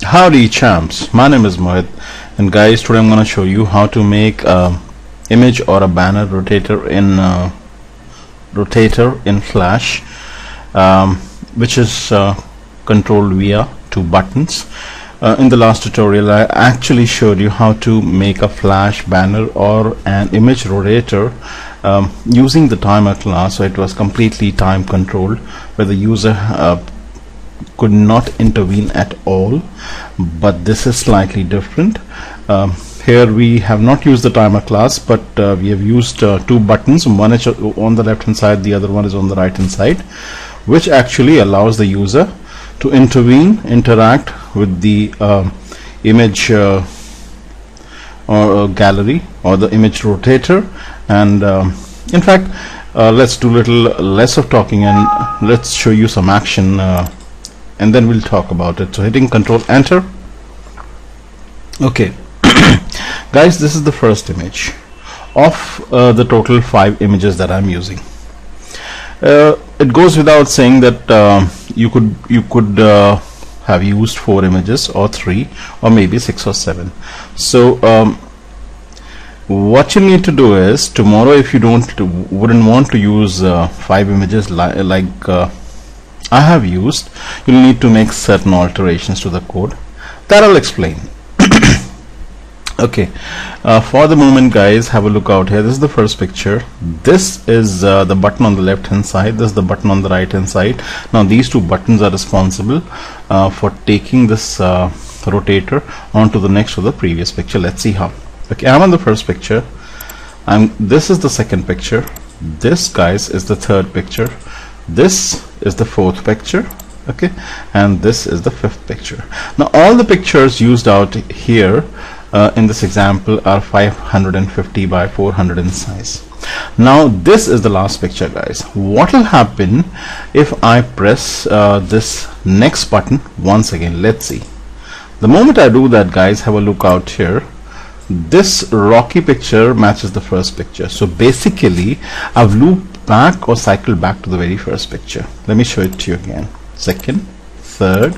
Howdy champs, my name is Mohit, and guys, today I'm going to show you how to make a image or a banner rotator in Flash, which is controlled via two buttons. In the last tutorial I actually showed you how to make a Flash banner or an image rotator using the timer class, so it was completely time controlled where the user could not intervene at all. But this is slightly different. Here we have not used the timer class, but we have used two buttons. One is on the left hand side, the other one is on the right hand side, which actually allows the user to interact with the image or gallery or the image rotator. And in fact, let's do a little less of talking and let's show you some action, and then we'll talk about it. So hitting Control Enter. Okay guys, this is the first image of the total 5 images that I'm using. It goes without saying that you could have used 4 images or 3 or maybe 6 or 7. So what you need to do is, tomorrow if you wouldn't want to use 5 images like I have used, you'll need to make certain alterations to the code that I'll explain. Okay, for the moment guys, have a look out here. This is the first picture. This is the button on the left hand side, this is the button on the right hand side. Now these two buttons are responsible for taking this rotator onto the next or the previous picture. Let's see how. Okay, I'm on the first picture, this is the second picture, this guys is the third picture, this is the fourth picture, okay, and this is the fifth picture. Now all the pictures used out here in this example are 550 by 400 in size. Now this is the last picture guys. What will happen if I press this next button once again? Let's see. The moment I do that guys, have a look out here. This rocky picture matches the first picture, so basically I've looped back or cycled back to the very first picture. Let me show it to you again. Second, third,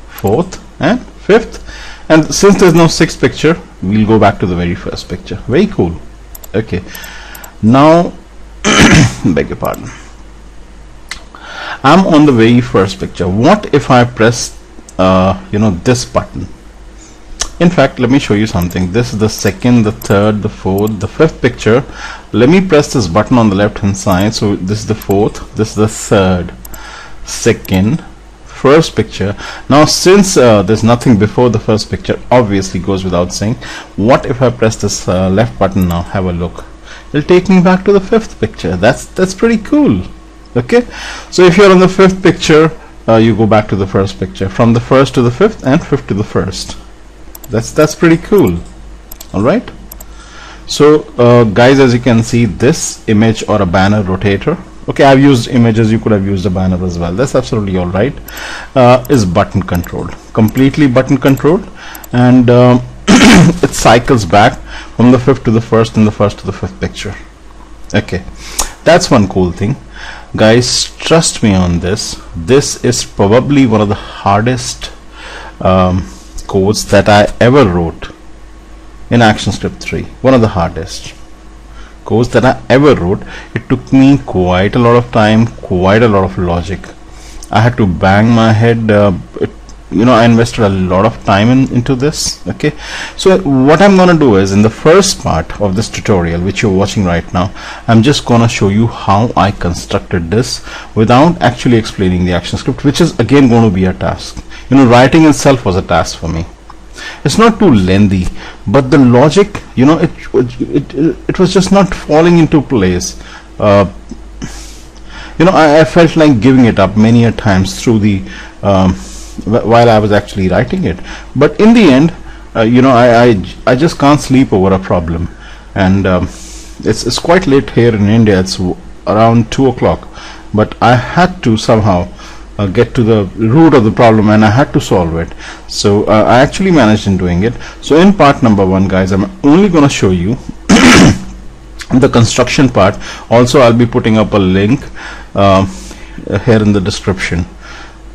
fourth and fifth, and since there's no sixth picture, we'll go back to the very first picture. Very cool. Okay, now beg your pardon, I'm on the very first picture. What if I press this button? In fact, let me show you something. This is the second, the third, the fourth, the fifth picture. Let me press this button on the left hand side. So this is the fourth, this is the third, second, first picture. Now since there's nothing before the first picture, obviously goes without saying. What if I press this left button now? Have a look. It'll take me back to the fifth picture. That's pretty cool. Okay, so if you're on the fifth picture, you go back to the first picture, from the first to the fifth and fifth to the first. That's pretty cool. All right, so guys, as you can see, this image or a banner rotator, okay, I've used images, you could have used a banner as well, that's absolutely all right, is button controlled, completely button controlled, and it cycles back from the fifth to the first and the first to the fifth picture. Okay, that's one cool thing guys. Trust me on this. This is probably one of the hardest codes that I ever wrote in ActionScript 3. One of the hardest codes that I ever wrote. It took me quite a lot of time, quite a lot of logic. I had to bang my head. I invested a lot of time into this. Okay, so what I'm gonna do is, in the first part of this tutorial which you're watching right now, I'm just gonna show you how I constructed this without actually explaining the ActionScript, which is again going to be a task. Writing itself was a task for me. It's not too lengthy, but the logic, it was just not falling into place. I felt like giving it up many a times through the while I was actually writing it. But in the end, I just can't sleep over a problem, and it's quite late here in India. It's around 2 o'clock, but I had to somehow get to the root of the problem, and I had to solve it. So I actually managed in doing it. So in part number 1 guys, I'm only going to show you the construction part. Also I'll be putting up a link here in the description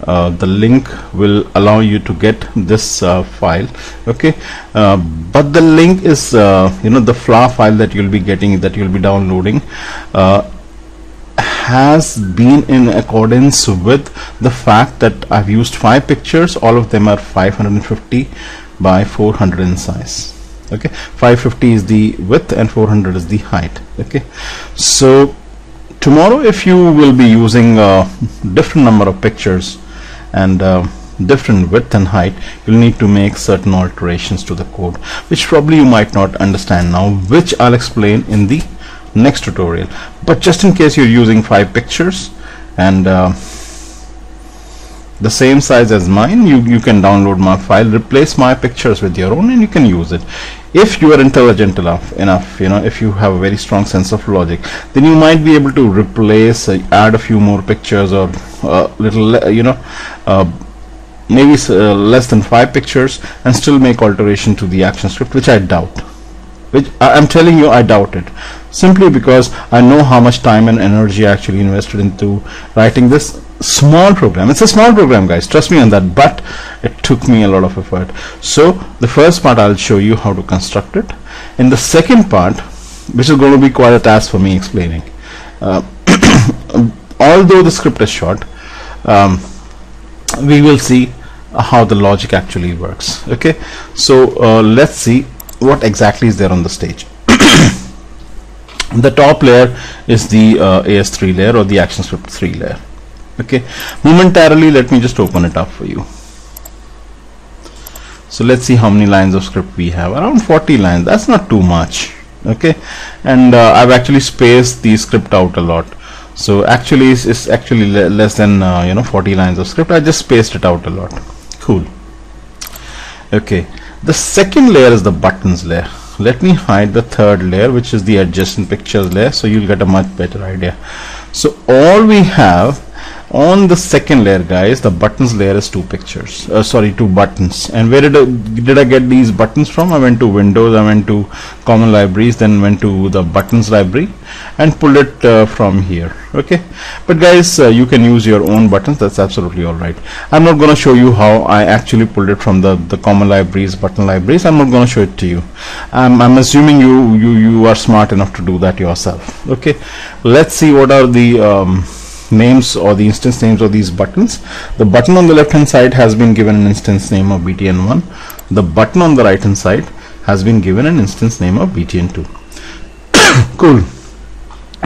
the link will allow you to get this file. Okay, but the link is the FLA file that you'll be getting, that you'll be downloading, has been in accordance with the fact that I've used 5 pictures. All of them are 550 by 400 in size. Okay, 550 is the width and 400 is the height. Okay, so tomorrow, if you will be using a different number of pictures and different width and height, you'll need to make certain alterations to the code, which probably you might not understand now, which I'll explain in the next tutorial. But just in case you're using 5 pictures and the same size as mine, you can download my file, replace my pictures with your own, and you can use it. If you are intelligent enough, if you have a very strong sense of logic, then you might be able to replace, add a few more pictures, or maybe less than 5 pictures, and still make alteration to the action script, which I doubt. Which I'm telling you, I doubt it, simply because I know how much time and energy I actually invested into writing this small program. It's a small program, guys, trust me on that, but it took me a lot of effort. So the first part I'll show you how to construct it. In the second part, which is going to be quite a task for me explaining, although the script is short, we will see how the logic actually works. Okay, so let's see what exactly is there on the stage. The top layer is the AS3 layer, or the ActionScript 3 layer. Okay, momentarily let me just open it up for you. So let's see how many lines of script we have. Around 40 lines. That's not too much. Okay, and I've actually spaced the script out a lot. So actually it's actually less than 40 lines of script. I just spaced it out a lot. Cool. Okay, the second layer is the buttons layer. Let me hide the third layer, which is the adjacent pictures layer, so you'll get a much better idea. So all we have on the second layer, guys, the buttons layer, is 2 buttons. And where did I get these buttons from? I went to Windows, I went to Common Libraries, then went to the buttons library and pulled it from here. Okay, but guys, you can use your own buttons. That's absolutely all right. I'm not going to show you how I actually pulled it from the Common Libraries, button libraries. I'm not going to show it to you. I'm assuming you are smart enough to do that yourself. Okay, let's see what are the names, or the instance names of these buttons. The button on the left hand side has been given an instance name of btn1. The button on the right hand side has been given an instance name of btn2. Cool.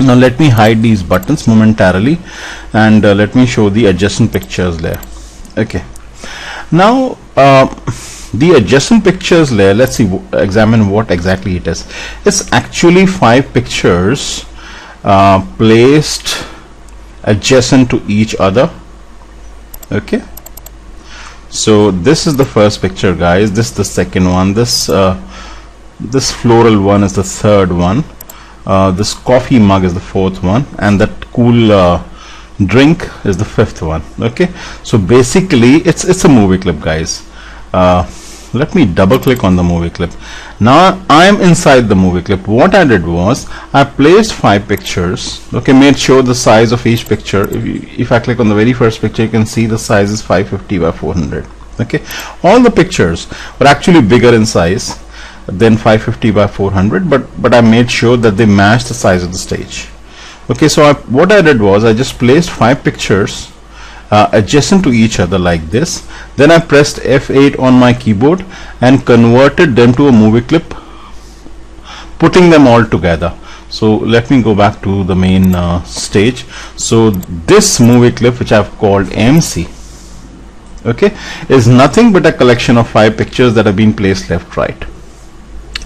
Now let me hide these buttons momentarily, and let me show the adjacent pictures layer. Okay, now the adjacent pictures layer, let's see, examine what exactly it is. It's actually 5 pictures placed adjacent to each other. Okay, so this is the first picture, guys. This is the second one. This floral one is the third one. This coffee mug is the fourth one, and that cool drink is the 5th one. Okay, so basically it's a movie clip, guys. Let me double click on the movie clip. Now I am inside the movie clip. What I did was I placed 5 pictures. Okay, made sure the size of each picture, if I click on the very first picture, you can see the size is 550 by 400. Okay, all the pictures were actually bigger in size than 550 by 400, but I made sure that they matched the size of the stage. Okay, so what I did was I just placed 5 pictures adjacent to each other like this. Then I pressed F8 on my keyboard and converted them to a movie clip, putting them all together. So let me go back to the main stage. So this movie clip, which I've called MC, okay, is nothing but a collection of 5 pictures that have been placed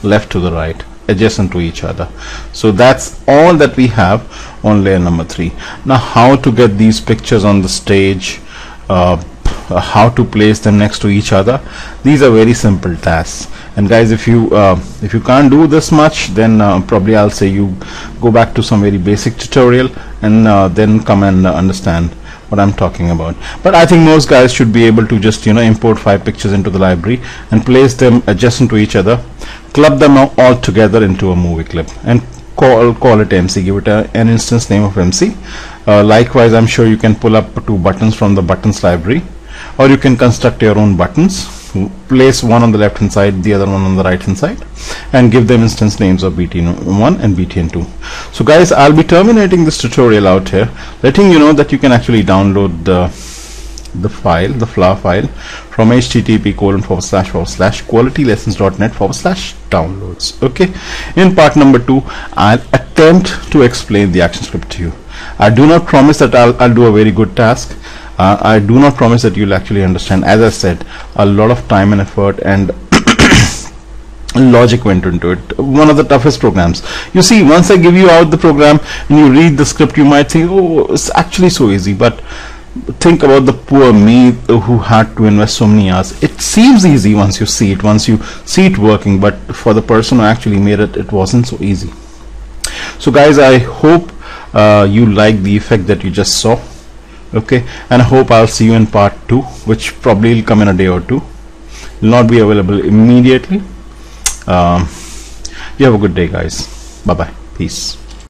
left to the right, adjacent to each other. So that's all that we have on layer number 3. Now how to get these pictures on the stage, how to place them next to each other, these are very simple tasks. And guys, if you can't do this much, then probably I'll say you go back to some very basic tutorial and then come and understand what I'm talking about. But I think most guys should be able to just import 5 pictures into the library and place them adjacent to each other, club them all together into a movie clip, and call it MC, give it an instance name of MC, Likewise, I'm sure you can pull up 2 buttons from the buttons library, or you can construct your own buttons, place one on the left hand side, the other one on the right hand side, and give them instance names of btn1 and btn2. So guys, I'll be terminating this tutorial out here, letting you know that you can actually download the file, the flower file, from http://qualitylessons.net/downloads. Okay, in part number 2 I'll attempt to explain the action script to you. I do not promise that I'll do a very good task. I do not promise that you'll actually understand. As I said, a lot of time and effort and logic went into it. One of the toughest programs. You see, once I give you out the program and you read the script, you might think, oh, it's actually so easy, but think about the poor me who had to invest so many hours. It seems easy once you see it, working, but for the person who actually made it, it wasn't so easy. So guys, I hope you like the effect that you just saw. Okay, and I hope I'll see you in part 2, which probably will come in a day or two. Will not be available immediately. You have a good day, guys. Bye bye. Peace.